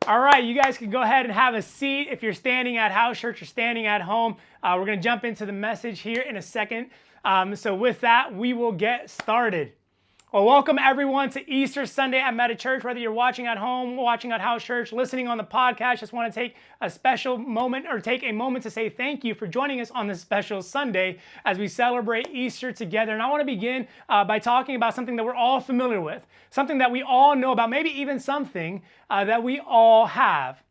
All right, you guys can go ahead and have a seat if you're standing at house church or standing at home. We're going to jump into the message here in a second. So with that, we will get started. Well, welcome everyone to Easter Sunday at Meta Church. Whether you're watching at home, watching at house church, listening on the podcast, just want to take a special moment or take a moment to say thank you for joining us on this special Sunday as we celebrate Easter together. And I want to begin by talking about something that we're all familiar with, something that we all know about, maybe even something that we all have.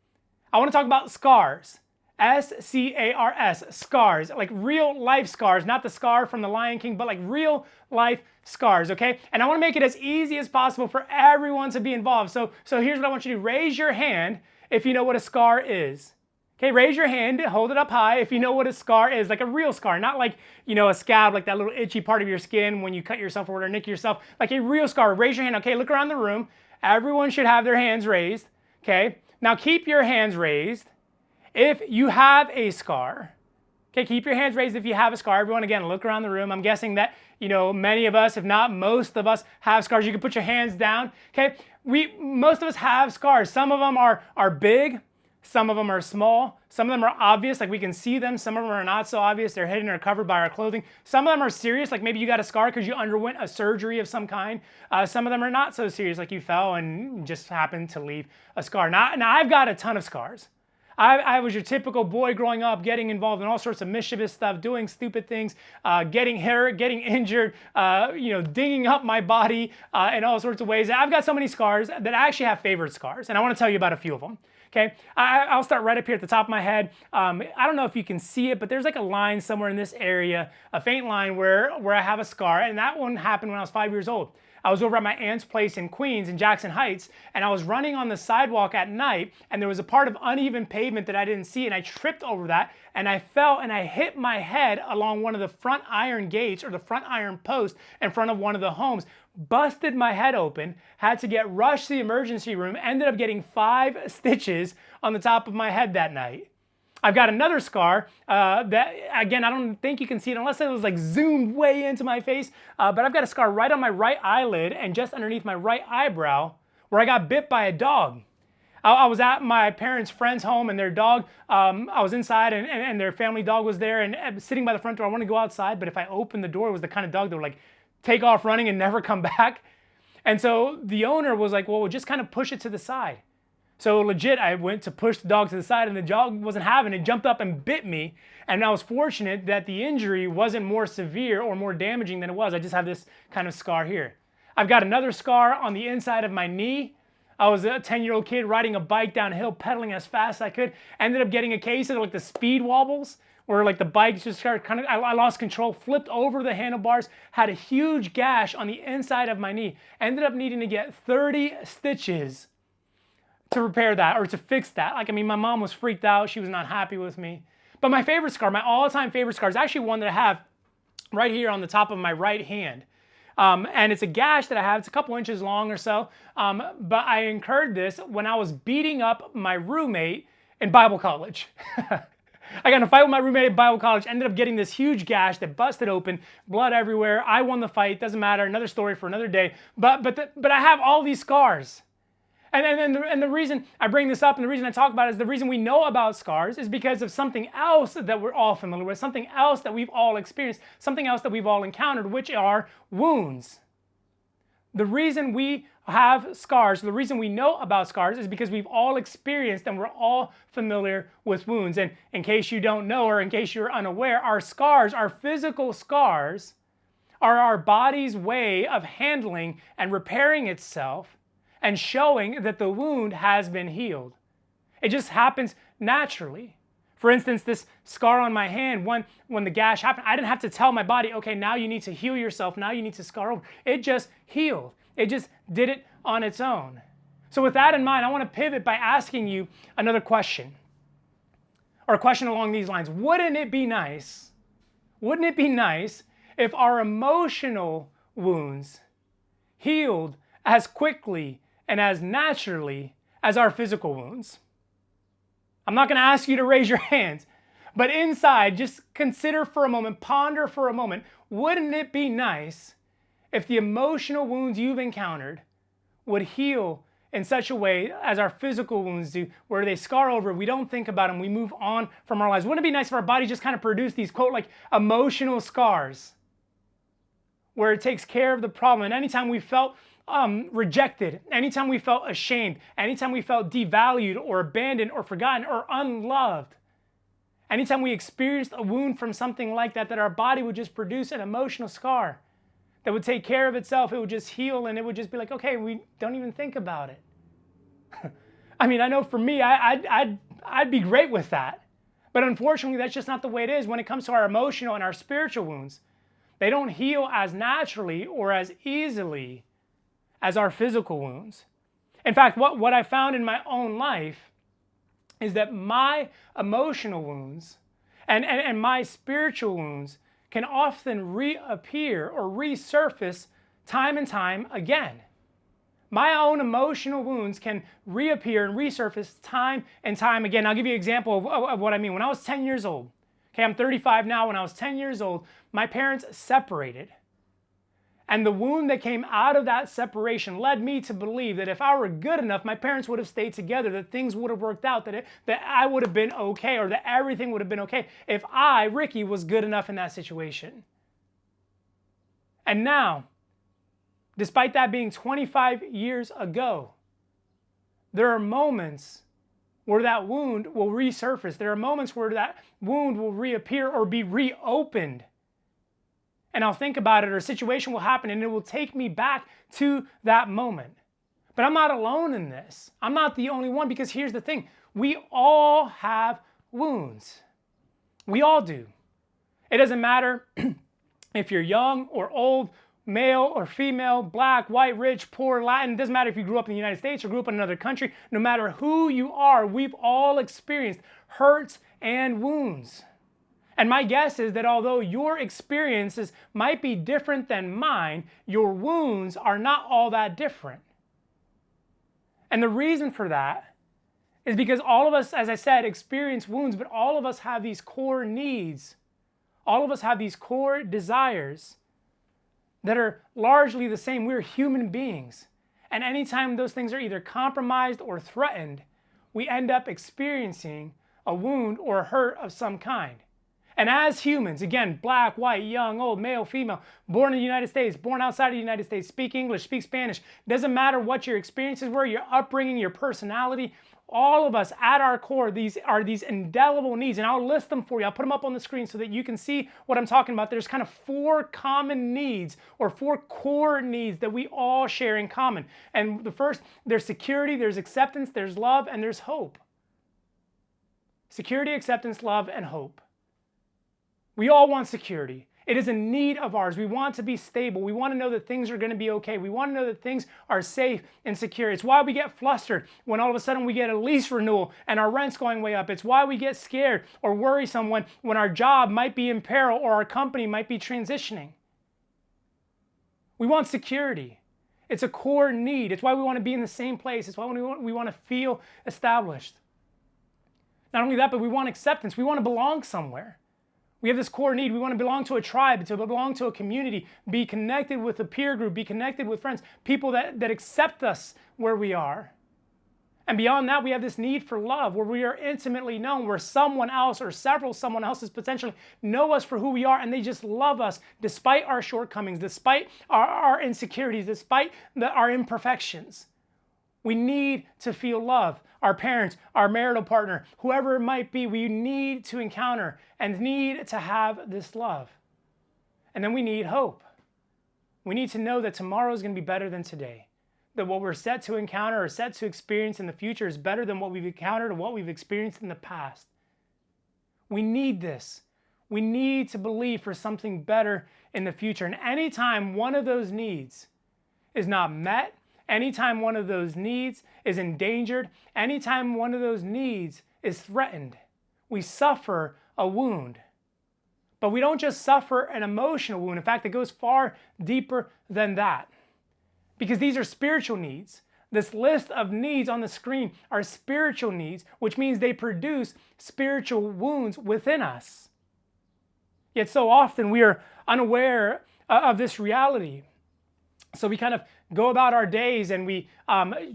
I want to talk about scars. S-C-A-R-S, scars, like real life scars, not the scar from the Lion King, but like real life scars, okay? And I want to make it as easy as possible for everyone to be involved. So here's what I want you to do. Raise your hand if you know what a scar is. Okay, raise your hand, hold it up high if you know what a scar is, like a real scar, not like, a scab, like that little itchy part of your skin when you cut yourself or nick yourself, like a real scar. Raise your hand, okay? Look around the room. Everyone should have their hands raised, okay? Now keep your hands raised if you have a scar. Okay, keep your hands raised if you have a scar. Everyone, again, look around the room. I'm guessing that, many of us, if not most of us, have scars. You can put your hands down, okay? Most of us have scars. Some of them are big. Some of them are small. Some of them are obvious, like we can see them. Some of them are not so obvious. They're hidden or covered by our clothing. Some of them are serious, like maybe you got a scar because you underwent a surgery of some kind. Some of them are not so serious, like you fell and just happened to leave a scar. Now I've got a ton of scars. I was your typical boy growing up, getting involved in all sorts of mischievous stuff, doing stupid things, getting hurt, getting injured, dinging up my body in all sorts of ways. I've got so many scars that I actually have favorite scars, and I want to tell you about a few of them. Okay, I'll start right up here at the top of my head. I don't know if you can see it, but there's like a line somewhere in this area, a faint line where I have a scar, and that one happened when I was 5 years old. I was over at my aunt's place in Queens, in Jackson Heights, and I was running on the sidewalk at night, and there was a part of uneven pavement that I didn't see, and I tripped over that, and I fell, and I hit my head along one of the front iron gates, or the front iron post in front of one of the homes, busted my head open, had to get rushed to the emergency room, ended up getting 5 stitches on the top of my head that night. I've got another scar that, again, I don't think you can see it unless it was like zoomed way into my face, but I've got a scar right on my right eyelid and just underneath my right eyebrow where I got bit by a dog. I was at my parents' friend's home and their dog, I was inside and their family dog was there and sitting by the front door. I wanted to go outside, but if I opened the door, it was the kind of dog that would like take off running and never come back. And so the owner was like, well, we'll just kind of push it to the side. So legit, I went to push the dog to the side and the dog wasn't having it, jumped up and bit me. And I was fortunate that the injury wasn't more severe or more damaging than it was. I just have this kind of scar here. I've got another scar on the inside of my knee. I was a 10-year-old kid riding a bike downhill, pedaling as fast as I could. Ended up getting a case of like the speed wobbles, where like the bike just started I lost control, flipped over the handlebars, had a huge gash on the inside of my knee. Ended up needing to get 30 stitches to repair that or to fix that. My mom was freaked out. She was not happy with me. But my favorite scar, my all-time favorite scar is actually one that I have right here on the top of my right hand. And it's a gash that I have. It's a couple inches long or so. But I incurred this when I was beating up my roommate in Bible college. I got in a fight with my roommate in Bible college, ended up getting this huge gash that busted open, blood everywhere. I won the fight, doesn't matter, another story for another day. But I have all these scars. And the reason I bring this up and the reason I talk about it is the reason we know about scars is because of something else that we're all familiar with, something else that we've all experienced, something else that we've all encountered, which are wounds. The reason we have scars, the reason we know about scars is because we've all experienced and we're all familiar with wounds. And in case you don't know or in case you're unaware, our scars, our physical scars, are our body's way of handling and repairing itself and showing that the wound has been healed. It just happens naturally. For instance, this scar on my hand, when the gash happened, I didn't have to tell my body, okay, now you need to heal yourself, now you need to scar over. It just healed. It just did it on its own. So with that in mind, I want to pivot by asking you another question, or a question along these lines. Wouldn't it be nice if our emotional wounds healed as quickly and as naturally as our physical wounds? I'm not going to ask you to raise your hands, but inside, just consider for a moment, ponder for a moment, wouldn't it be nice if the emotional wounds you've encountered would heal in such a way as our physical wounds do, where they scar over, we don't think about them, we move on from our lives. Wouldn't it be nice if our body just kind of produced these, quote, like emotional scars, where it takes care of the problem? And anytime we felt rejected, anytime we felt ashamed, anytime we felt devalued or abandoned or forgotten or unloved, anytime we experienced a wound from something like that, that our body would just produce an emotional scar that would take care of itself. It would just heal, and it would just be like, okay, we don't even think about it. I mean, I know for me, I'd be great with that. But unfortunately, that's just not the way it is when it comes to our emotional and our spiritual wounds. They don't heal as naturally or as easily as our physical wounds. In fact, what I found in my own life is that my emotional wounds and my spiritual wounds can often reappear or resurface time and time again. My own emotional wounds can reappear and resurface time and time again. I'll give you an example of what I mean. When I was 10 years old, okay, I'm 35 now. When I was 10 years old, my parents separated. And the wound that came out of that separation led me to believe that if I were good enough, my parents would have stayed together, that things would have worked out, that I would have been okay, or that everything would have been okay if I, Ricky, was good enough in that situation. And now, despite that being 25 years ago, there are moments where that wound will resurface. There are moments where that wound will reappear or be reopened. And I'll think about it, or a situation will happen, and it will take me back to that moment. But I'm not alone in this. I'm not the only one, because here's the thing. We all have wounds. We all do. It doesn't matter if you're young or old, male or female, black, white, rich, poor, Latin. It doesn't matter if you grew up in the United States or grew up in another country. No matter who you are, we've all experienced hurts and wounds. And my guess is that although your experiences might be different than mine, your wounds are not all that different. And the reason for that is because all of us, as I said, experience wounds, but all of us have these core needs. All of us have these core desires that are largely the same. We're human beings. And anytime those things are either compromised or threatened, we end up experiencing a wound or a hurt of some kind. And as humans, again, black, white, young, old, male, female, born in the United States, born outside of the United States, speak English, speak Spanish, doesn't matter what your experiences were, your upbringing, your personality, all of us at our core, these are these indelible needs. And I'll list them for you. I'll put them up on the screen so that you can see what I'm talking about. There's kind of 4 common needs, or 4 core needs that we all share in common. And the first, there's security, there's acceptance, there's love, and there's hope. Security, acceptance, love, and hope. We all want security. It is a need of ours. We want to be stable. We want to know that things are going to be okay. We want to know that things are safe and secure. It's why we get flustered when all of a sudden we get a lease renewal and our rent's going way up. It's why we get scared or worrisome when our job might be in peril or our company might be transitioning. We want security. It's a core need. It's why we want to be in the same place. It's why we want to feel established. Not only that, but we want acceptance. We want to belong somewhere. We have this core need. We want to belong to a tribe, to belong to a community, be connected with a peer group, be connected with friends, people that accept us where we are. And beyond that, we have this need for love, where we are intimately known, where someone else or someone else's potentially know us for who we are, and they just love us despite our shortcomings, despite our insecurities, despite our imperfections. We need to feel love. Our parents, our marital partner, whoever it might be, we need to encounter and need to have this love. And then we need hope. We need to know that tomorrow is going to be better than today. That what we're set to encounter or set to experience in the future is better than what we've encountered or what we've experienced in the past. We need this. We need to believe for something better in the future. And anytime one of those needs is not met, anytime one of those needs is endangered, anytime one of those needs is threatened, we suffer a wound. But we don't just suffer an emotional wound. In fact, it goes far deeper than that. Because these are spiritual needs. This list of needs on the screen are spiritual needs, which means they produce spiritual wounds within us. Yet so often we are unaware of this reality. So we kind of go about our days and we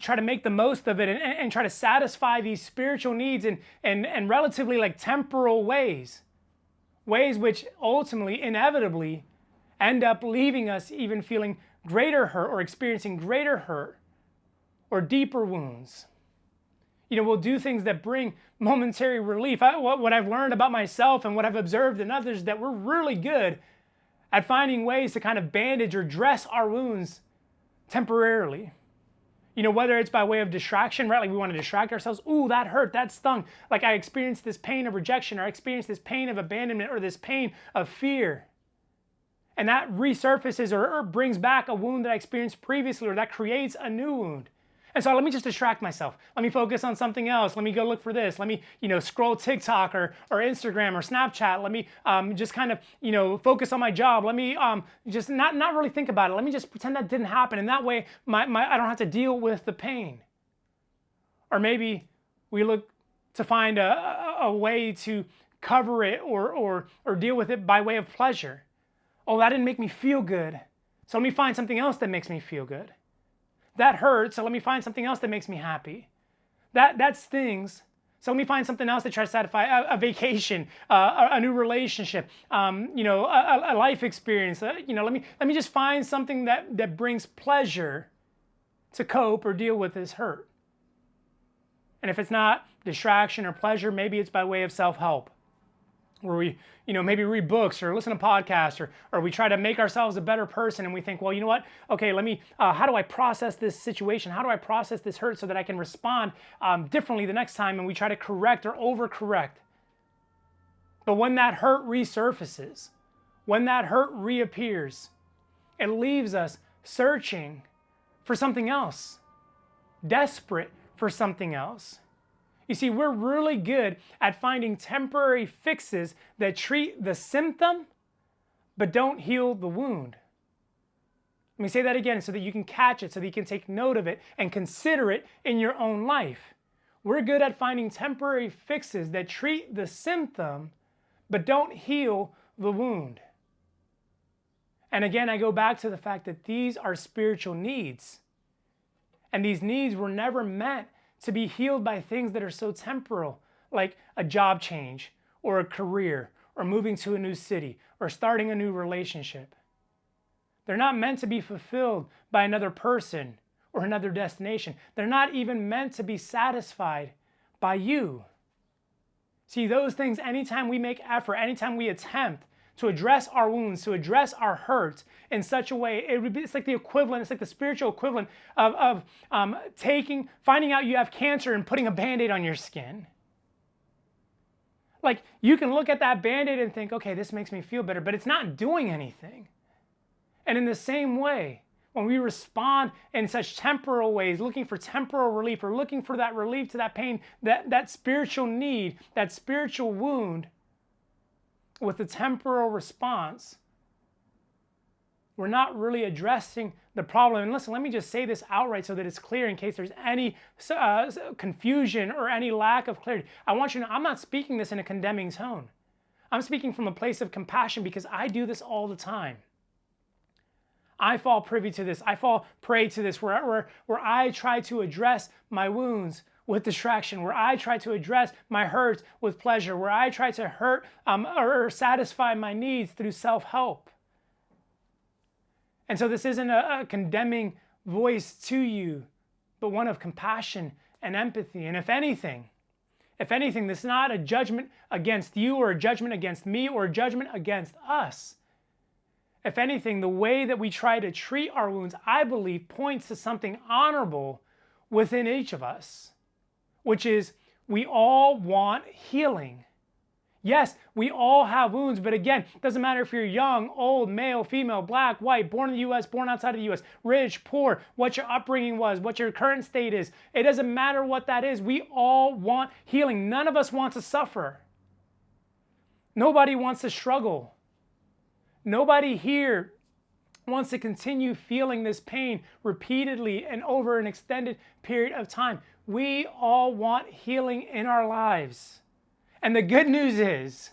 try to make the most of it and try to satisfy these spiritual needs in relatively like temporal ways which ultimately, inevitably, end up leaving us even feeling greater hurt or experiencing greater hurt or deeper wounds. We'll do things that bring momentary relief. What I've learned about myself and what I've observed in others, that we're really good at finding ways to kind of bandage or dress our wounds temporarily. Whether it's by way of distraction, right? Like we want to distract ourselves. Ooh, that hurt, that stung. Like I experienced this pain of rejection, or I experienced this pain of abandonment, or this pain of fear. And that resurfaces or brings back a wound that I experienced previously, or that creates a new wound. And so let me just distract myself. Let me focus on something else. Let me go look for this. Let me, scroll TikTok or Instagram or Snapchat. Let me just kind of, focus on my job. Let me just not really think about it. Let me just pretend that didn't happen. And that way, I don't have to deal with the pain. Or maybe we look to find a way to cover it or deal with it by way of pleasure. Oh, that didn't make me feel good. So let me find something else that makes me feel good. That hurts, so let me find something else that makes me happy. That stings, so let me find something else that tries to satisfy a vacation, a new relationship, a life experience. Let me just find something that brings pleasure to cope or deal with this hurt. And if it's not distraction or pleasure, maybe it's by way of self-help, where we, maybe read books or listen to podcasts, or we try to make ourselves a better person, and we think, well, you know what? Okay, how do I process this situation? How do I process this hurt so that I can respond differently the next time? And we try to correct or overcorrect. But when that hurt resurfaces, when that hurt reappears, it leaves us searching for something else, desperate for something else. You see, we're really good at finding temporary fixes that treat the symptom but don't heal the wound. Let me say that again so that you can catch it, so that you can take note of it and consider it in your own life. We're good at finding temporary fixes that treat the symptom but don't heal the wound. And again, I go back to the fact that these are spiritual needs. And these needs were never meant to be healed by things that are so temporal, like a job change, or a career, or moving to a new city, or starting a new relationship. They're not meant to be fulfilled by another person or another destination. They're not even meant to be satisfied by you. See, those things, anytime we make effort, anytime we attempt to address our wounds, to address our hurts in such a way, it's like the equivalent, it's like the spiritual equivalent of finding out you have cancer and putting a Band-Aid on your skin. Like, you can look at that Band-Aid and think, okay, this makes me feel better, but it's not doing anything. And in the same way, when we respond in such temporal ways, looking for temporal relief or looking for that relief to that pain, that spiritual need, that spiritual wound, with the temporal response, we're not really addressing the problem. And listen, let me just say this outright so that it's clear in case there's any confusion or any lack of clarity. I want you to know, I'm not speaking this in a condemning tone. I'm speaking from a place of compassion because I do this all the time. I fall privy to this. I fall prey to this where I try to address my wounds with distraction, where I try to address my hurts with pleasure, where I try to hurt or satisfy my needs through self-help. And so this isn't a condemning voice to you, but one of compassion and empathy. And if anything, this is not a judgment against you or a judgment against me or a judgment against us. If anything, the way that we try to treat our wounds, I believe, points to something honorable within each of us, which is we all want healing. Yes, we all have wounds, but again, it doesn't matter if you're young, old, male, female, black, white, born in the U.S., born outside of the U.S., rich, poor, what your upbringing was, what your current state is. It doesn't matter what that is. We all want healing. None of us want to suffer. Nobody wants to struggle. Nobody here wants to continue feeling this pain repeatedly and over an extended period of time. We all want healing in our lives. And the good news is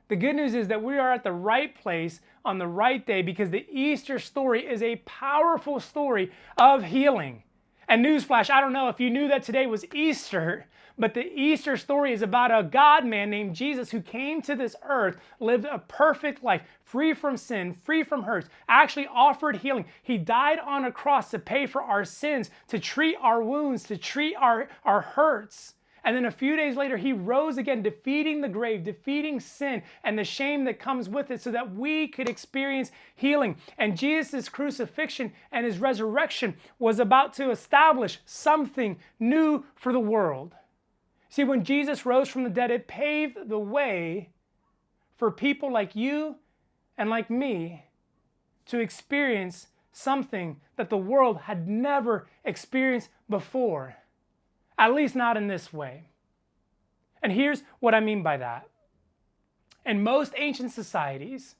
The good news is that we are at the right place on the right day because the Easter story is a powerful story of healing. And newsflash, I don't know if you knew that today was Easter, but the Easter story is about a God-man named Jesus who came to this earth, lived a perfect life, free from sin, free from hurts, actually offered healing. He died on a cross to pay for our sins, to treat our wounds, to treat our hurts. And then a few days later, he rose again, defeating the grave, defeating sin and the shame that comes with it so that we could experience healing. And Jesus' crucifixion and his resurrection was about to establish something new for the world. See, when Jesus rose from the dead, it paved the way for people like you and like me to experience something that the world had never experienced before. At least not in this way. And here's what I mean by that. In most ancient societies,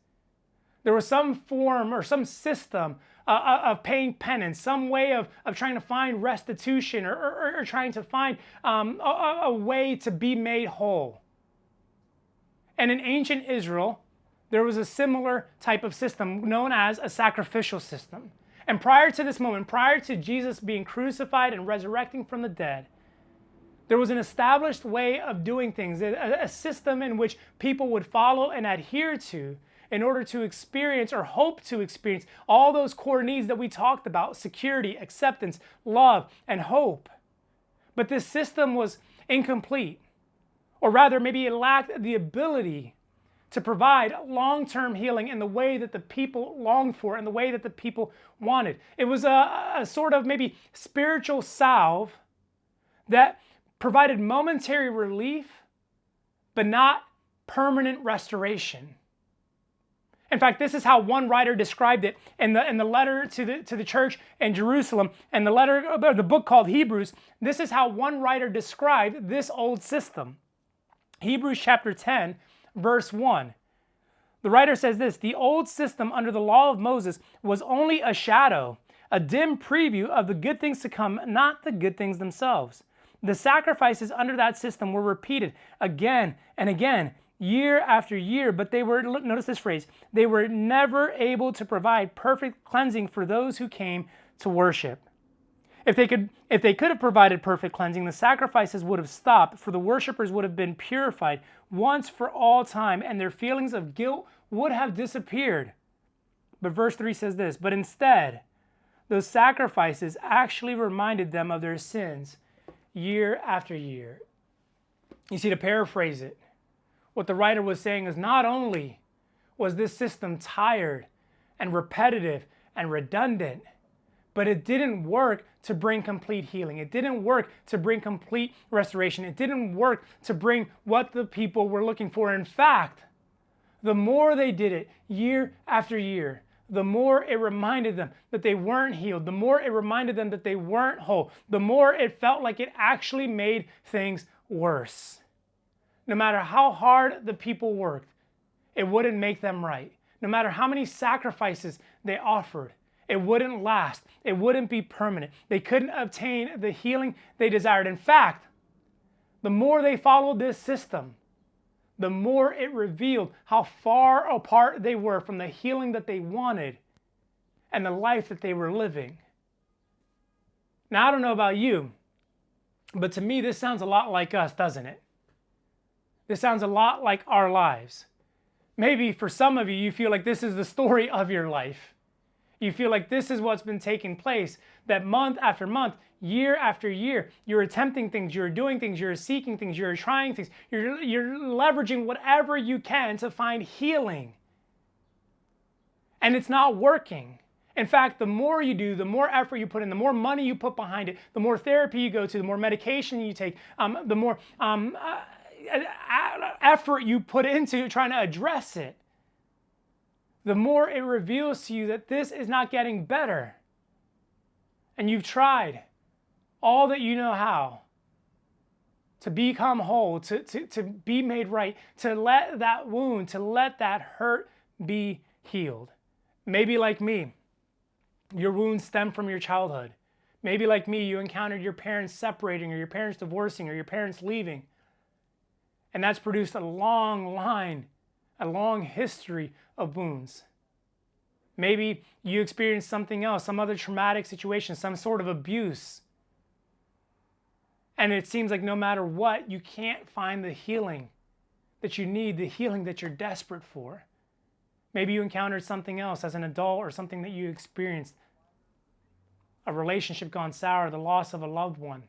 there was some form or some system of paying penance, some way of trying to find restitution or trying to find a way to be made whole. And in ancient Israel, there was a similar type of system known as a sacrificial system. And prior to this moment, prior to Jesus being crucified and resurrecting from the dead, there was an established way of doing things, a system in which people would follow and adhere to in order to experience or hope to experience all those core needs that we talked about: security, acceptance, love, and hope. But this system was incomplete, or rather maybe it lacked the ability to provide long-term healing in the way that the people longed for, in the way that the people wanted. It was a sort of maybe spiritual salve that provided momentary relief, but not permanent restoration. In fact, this is how one writer described it in the letter to the church in Jerusalem, and the book called Hebrews. This is how one writer described this old system. Hebrews chapter 10, verse 1. The writer says this: "The old system under the law of Moses was only a shadow, a dim preview of the good things to come, not the good things themselves. The sacrifices under that system were repeated again and again, year after year, but they were," notice this phrase, "they were never able to provide perfect cleansing for those who came to worship." If they could have provided perfect cleansing, the sacrifices would have stopped, for the worshipers would have been purified once for all time, and their feelings of guilt would have disappeared. But verse 3 says this: "But instead, those sacrifices actually reminded them of their sins year after year." You see, to paraphrase it, what the writer was saying is not only was this system tired and repetitive and redundant, but it didn't work to bring complete healing. It didn't work to bring complete restoration. It didn't work to bring what the people were looking for. In fact, the more they did it year after year, the more it reminded them that they weren't healed, the more it reminded them that they weren't whole, the more it felt like it actually made things worse. No matter how hard the people worked, it wouldn't make them right. No matter how many sacrifices they offered, it wouldn't last. It wouldn't be permanent. They couldn't obtain the healing they desired. In fact, the more they followed this system, the more it revealed how far apart they were from the healing that they wanted and the life that they were living. Now, I don't know about you, but to me, this sounds a lot like us, doesn't it? This sounds a lot like our lives. Maybe for some of you, you feel like this is the story of your life. You feel like this is what's been taking place, that month after month, year after year, you're attempting things, you're doing things, you're seeking things, you're trying things, you're leveraging whatever you can to find healing. And it's not working. In fact, the more you do, the more effort you put in, the more money you put behind it, the more therapy you go to, the more medication you take, the more effort you put into trying to address it, the more it reveals to you that this is not getting better. And you've tried all that you know how to become whole, to be made right, to let that wound, to let that hurt be healed. Maybe like me, your wounds stem from your childhood. Maybe like me, you encountered your parents separating, or your parents divorcing, or your parents leaving. And that's produced a long line a long history of wounds. Maybe you experienced something else, some other traumatic situation, some sort of abuse. And it seems like no matter what, you can't find the healing that you need, the healing that you're desperate for. Maybe you encountered something else as an adult or something that you experienced, a relationship gone sour, the loss of a loved one.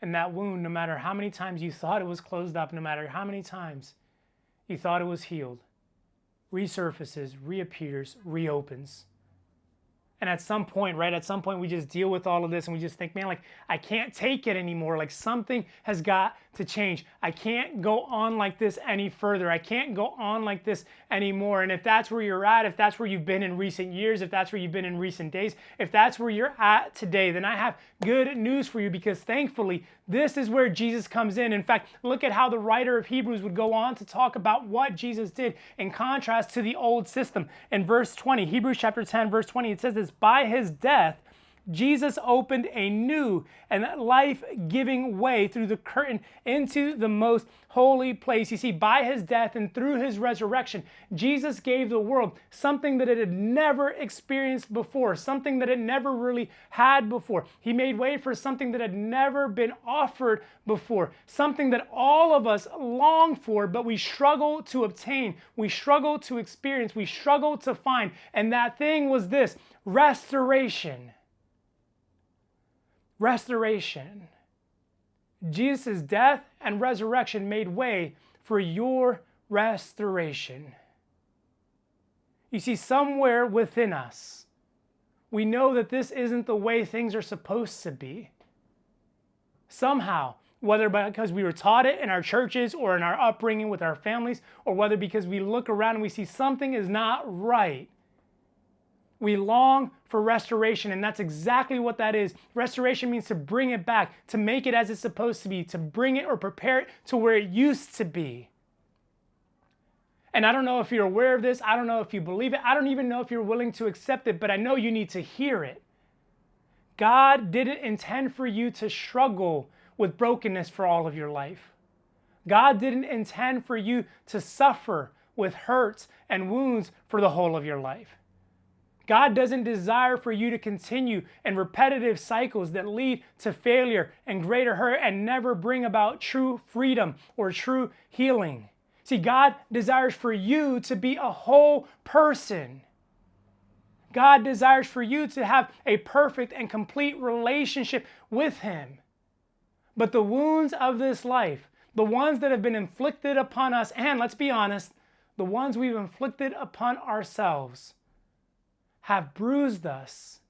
And that wound, no matter how many times you thought it was closed up, no matter how many times you thought it was healed, resurfaces, reappears, reopens. And at some point, we just deal with all of this and we just think, man, like, I can't take it anymore. Like, something has got to change. I can't go on like this any further. I can't go on like this anymore. And if that's where you're at, if that's where you've been in recent years, if that's where you've been in recent days, if that's where you're at today, then I have good news for you, because thankfully, this is where Jesus comes in. In fact, look at how the writer of Hebrews would go on to talk about what Jesus did in contrast to the old system. In verse 20, Hebrews chapter 10, verse 20, it says this: by his death, Jesus opened a new and life-giving way through the curtain into the most holy place. You see, by his death and through his resurrection, Jesus gave the world something that it had never experienced before, something that it never really had before. He made way for something that had never been offered before, something that all of us long for, but we struggle to obtain, we struggle to experience, we struggle to find. And that thing was this: restoration. Restoration. Jesus' death and resurrection made way for your restoration. You see, somewhere within us, we know that this isn't the way things are supposed to be. Somehow, whether because we were taught it in our churches or in our upbringing with our families, or whether because we look around and we see something is not right, we long for restoration, and that's exactly what that is. Restoration means to bring it back, to make it as it's supposed to be, to bring it or prepare it to where it used to be. And I don't know if you're aware of this. I don't know if you believe it. I don't even know if you're willing to accept it, but I know you need to hear it. God didn't intend for you to struggle with brokenness for all of your life. God didn't intend for you to suffer with hurts and wounds for the whole of your life. God doesn't desire for you to continue in repetitive cycles that lead to failure and greater hurt and never bring about true freedom or true healing. See, God desires for you to be a whole person. God desires for you to have a perfect and complete relationship with Him. But the wounds of this life, the ones that have been inflicted upon us, and let's be honest, the ones we've inflicted upon ourselves, have bruised us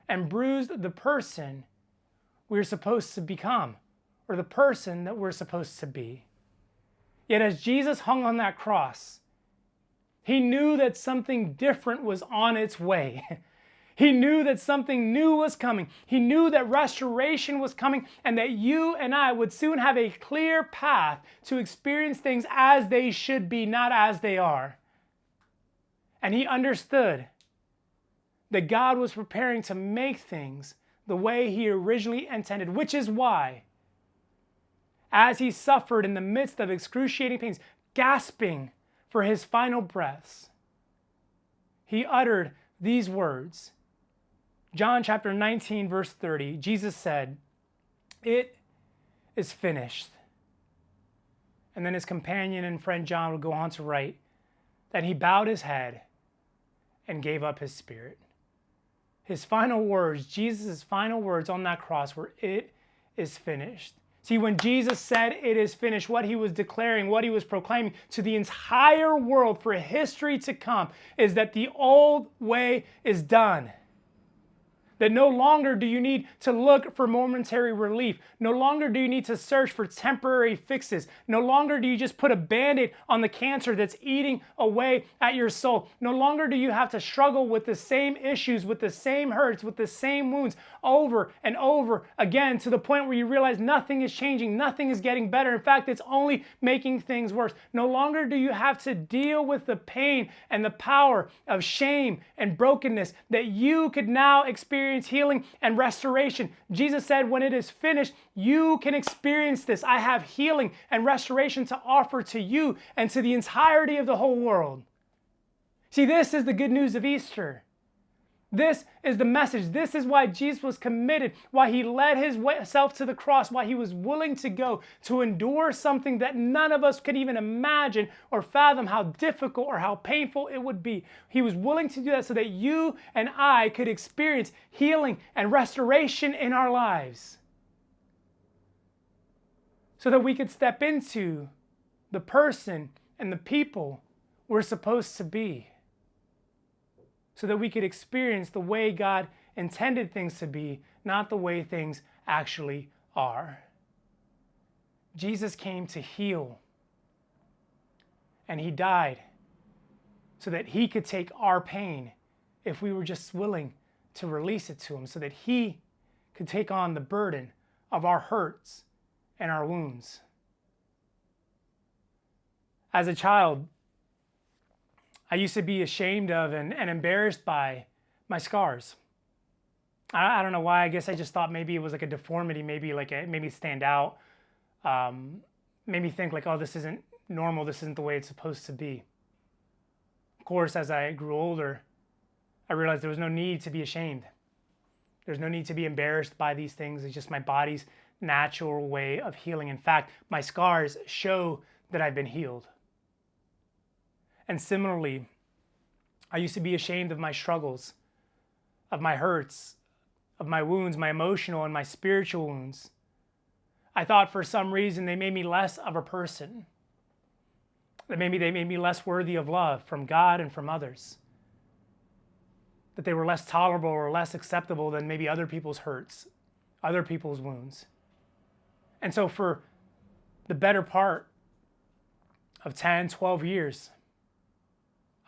and bruised the person we're supposed to become, or the person that we're supposed to be. Yet as Jesus hung on that cross, He knew that something different was on its way. He knew that something new was coming. He knew that restoration was coming, and that you and I would soon have a clear path to experience things as they should be, not as they are. And He understood that God was preparing to make things the way He originally intended, which is why, as He suffered in the midst of excruciating pains, gasping for His final breaths, He uttered these words. John chapter 19, verse 30, Jesus said, "It is finished." And then His companion and friend John would go on to write that He bowed His head and gave up His spirit. His final words, Jesus' final words on that cross were, "It is finished." See, when Jesus said it is finished, what He was declaring, what He was proclaiming to the entire world for history to come is that the old way is done. That no longer do you need to look for momentary relief. No longer do you need to search for temporary fixes. No longer do you just put a Band-Aid on the cancer that's eating away at your soul. No longer do you have to struggle with the same issues, with the same hurts, with the same wounds over and over again, to the point where you realize nothing is changing, nothing is getting better. In fact, it's only making things worse. No longer do you have to deal with the pain and the power of shame and brokenness that you could now experience experience healing and restoration. Jesus said, when it is finished, you can experience this. I have healing and restoration to offer to you and to the entirety of the whole world. See, this is the good news of Easter. This is the message. This is why Jesus was committed, why he led himself to the cross, why he was willing to go to endure something that none of us could even imagine or fathom how difficult or how painful it would be. He was willing to do that so that you and I could experience healing and restoration in our lives. So that we could step into the person and the people we're supposed to be. So that we could experience the way God intended things to be, not the way things actually are. Jesus came to heal, and he died so that he could take our pain if we were just willing to release it to him, so that he could take on the burden of our hurts and our wounds. As a child, I used to be ashamed of and embarrassed by my scars. I don't know why. I guess I just thought maybe it was like a deformity, maybe like it made me stand out, made me think like, oh, this isn't normal, this isn't the way it's supposed to be. Of course, as I grew older, I realized there was no need to be ashamed. There's no need to be embarrassed by these things. It's just my body's natural way of healing. In fact, my scars show that I've been healed. And similarly, I used to be ashamed of my struggles, of my hurts, of my wounds, my emotional and my spiritual wounds. I thought for some reason they made me less of a person. That maybe they made me less worthy of love from God and from others. That they were less tolerable or less acceptable than maybe other people's hurts, other people's wounds. And so for the better part of 10, 12 years,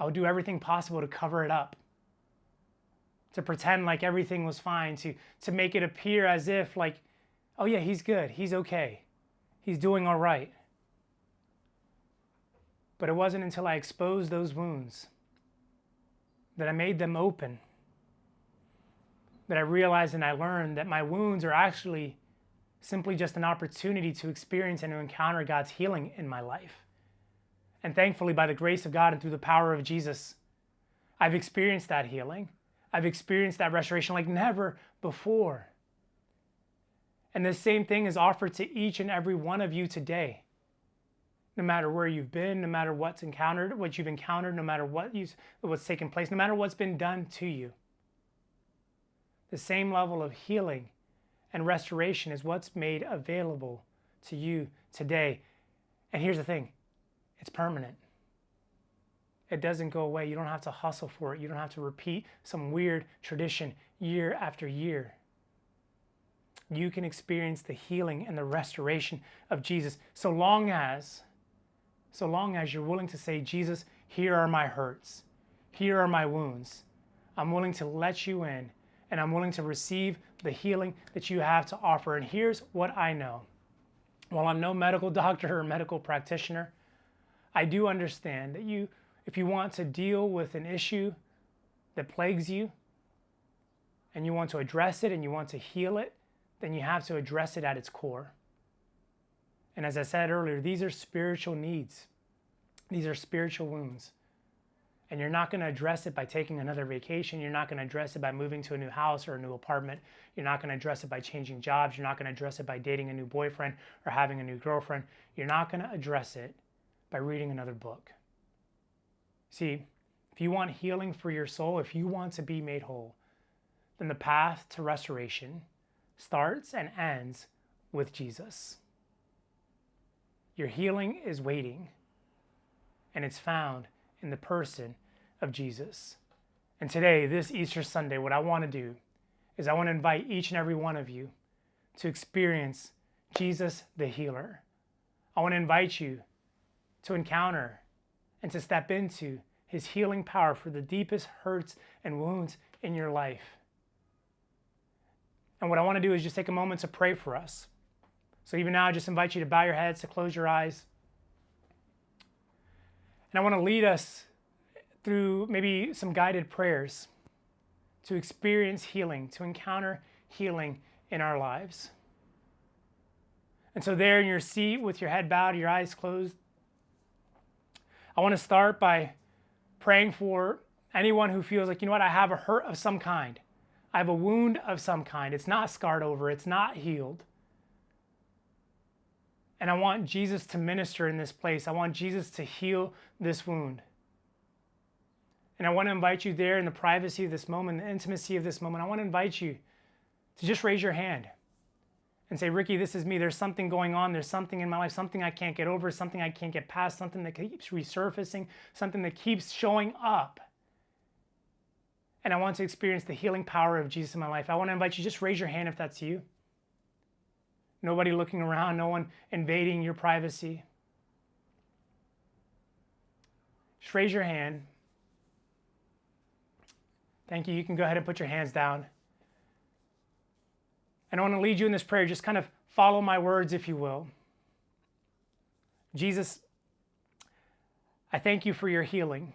I would do everything possible to cover it up, to pretend like everything was fine, to make it appear as if like, oh yeah, he's good, he's okay, he's doing all right. But it wasn't until I exposed those wounds, that I made them open, that I realized and I learned that my wounds are actually simply just an opportunity to experience and to encounter God's healing in my life. And thankfully, by the grace of God and through the power of Jesus, I've experienced that healing. I've experienced that restoration like never before. And the same thing is offered to each and every one of you today. No matter where you've been, no matter what you've encountered, no matter what's taken place, no matter what's been done to you. The same level of healing and restoration is what's made available to you today. And here's the thing. It's permanent. It doesn't go away. You don't have to hustle for it. You don't have to repeat some weird tradition year after year. You can experience the healing and the restoration of Jesus so long as you're willing to say, Jesus, here are my hurts. Here are my wounds. I'm willing to let you in, and I'm willing to receive the healing that you have to offer. And here's what I know. While I'm no medical doctor or medical practitioner, I do understand that if you want to deal with an issue that plagues you, and you want to address it and you want to heal it, then you have to address it at its core. And as I said earlier, these are spiritual needs. These are spiritual wounds. And you're not going to address it by taking another vacation. You're not going to address it by moving to a new house or a new apartment. You're not going to address it by changing jobs. You're not going to address it by dating a new boyfriend or having a new girlfriend. You're not going to address it by reading another book. See, if you want healing for your soul, if you want to be made whole, then the path to restoration starts and ends with Jesus. Your healing is waiting, and it's found in the person of Jesus. And today, this Easter Sunday, what I want to do is I want to invite each and every one of you to experience Jesus the healer. I want to invite you to encounter and to step into his healing power for the deepest hurts and wounds in your life. And what I want to do is just take a moment to pray for us. So even now, I just invite you to bow your heads, to close your eyes. And I want to lead us through maybe some guided prayers to experience healing, to encounter healing in our lives. And so there in your seat with your head bowed, your eyes closed, I want to start by praying for anyone who feels like, you know what, I have a hurt of some kind. I have a wound of some kind. It's not scarred over. It's not healed. And I want Jesus to minister in this place. I want Jesus to heal this wound. And I want to invite you there in the privacy of this moment, the intimacy of this moment. I want to invite you to just raise your hand and say, Ricky, this is me. There's something going on. There's something in my life, something I can't get over, something I can't get past, something that keeps resurfacing, something that keeps showing up. And I want to experience the healing power of Jesus in my life. I want to invite you, just raise your hand if that's you. Nobody looking around, no one invading your privacy. Just raise your hand. Thank you. You can go ahead and put your hands down. And I want to lead you in this prayer. Just kind of follow my words, if you will. Jesus, I thank you for your healing.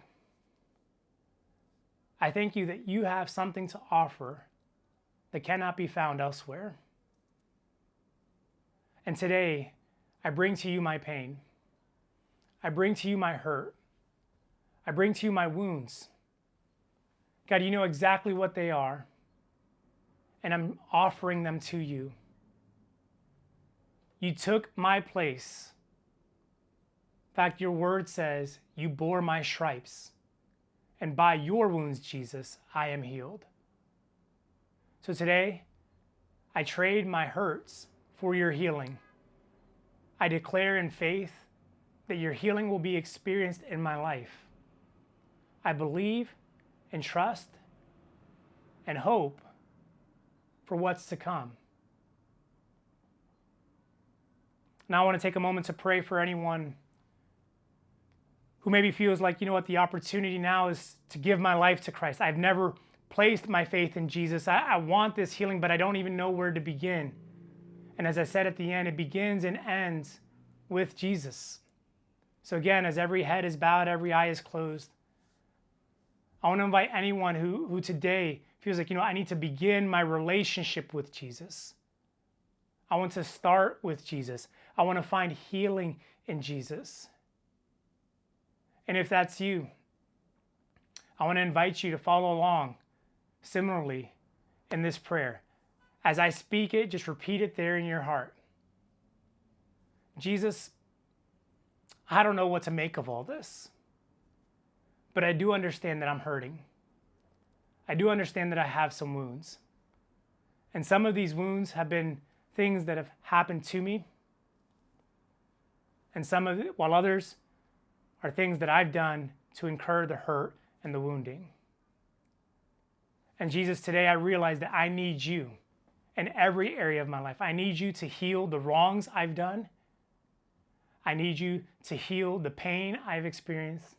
I thank you that you have something to offer that cannot be found elsewhere. And today, I bring to you my pain. I bring to you my hurt. I bring to you my wounds. God, you know exactly what they are, and I'm offering them to you. You took my place. In fact, your word says you bore my stripes, and by your wounds, Jesus, I am healed. So today, I trade my hurts for your healing. I declare in faith that your healing will be experienced in my life. I believe and trust and hope for what's to come. Now I want to take a moment to pray for anyone who maybe feels like, you know what, the opportunity now is to give my life to Christ. I've never placed my faith in Jesus. I want this healing, but I don't even know where to begin. And as I said at the end, it begins and ends with Jesus. So again, as every head is bowed, every eye is closed, I want to invite anyone who today feels like, you know, I need to begin my relationship with Jesus. I want to start with Jesus. I want to find healing in Jesus. And if that's you, I want to invite you to follow along similarly in this prayer. As I speak it, just repeat it there in your heart. Jesus, I don't know what to make of all this, but I do understand that I'm hurting. I do understand that I have some wounds. And some of these wounds have been things that have happened to me. And while others are things that I've done to incur the hurt and the wounding. And Jesus, today I realize that I need you in every area of my life. I need you to heal the wrongs I've done. I need you to heal the pain I've experienced.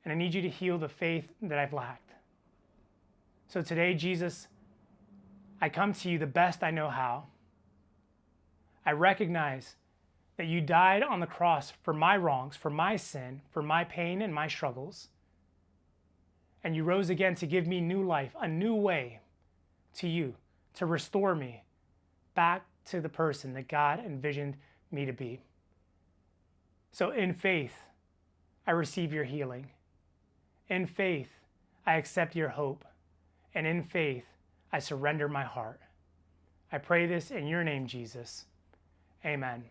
And I need you to heal the faith that I've lacked. So today, Jesus, I come to you the best I know how. I recognize that you died on the cross for my wrongs, for my sin, for my pain and my struggles. And you rose again to give me new life, a new way to you, to restore me back to the person that God envisioned me to be. So in faith, I receive your healing. In faith, I accept your hope. And in faith, I surrender my heart. I pray this in your name, Jesus. Amen.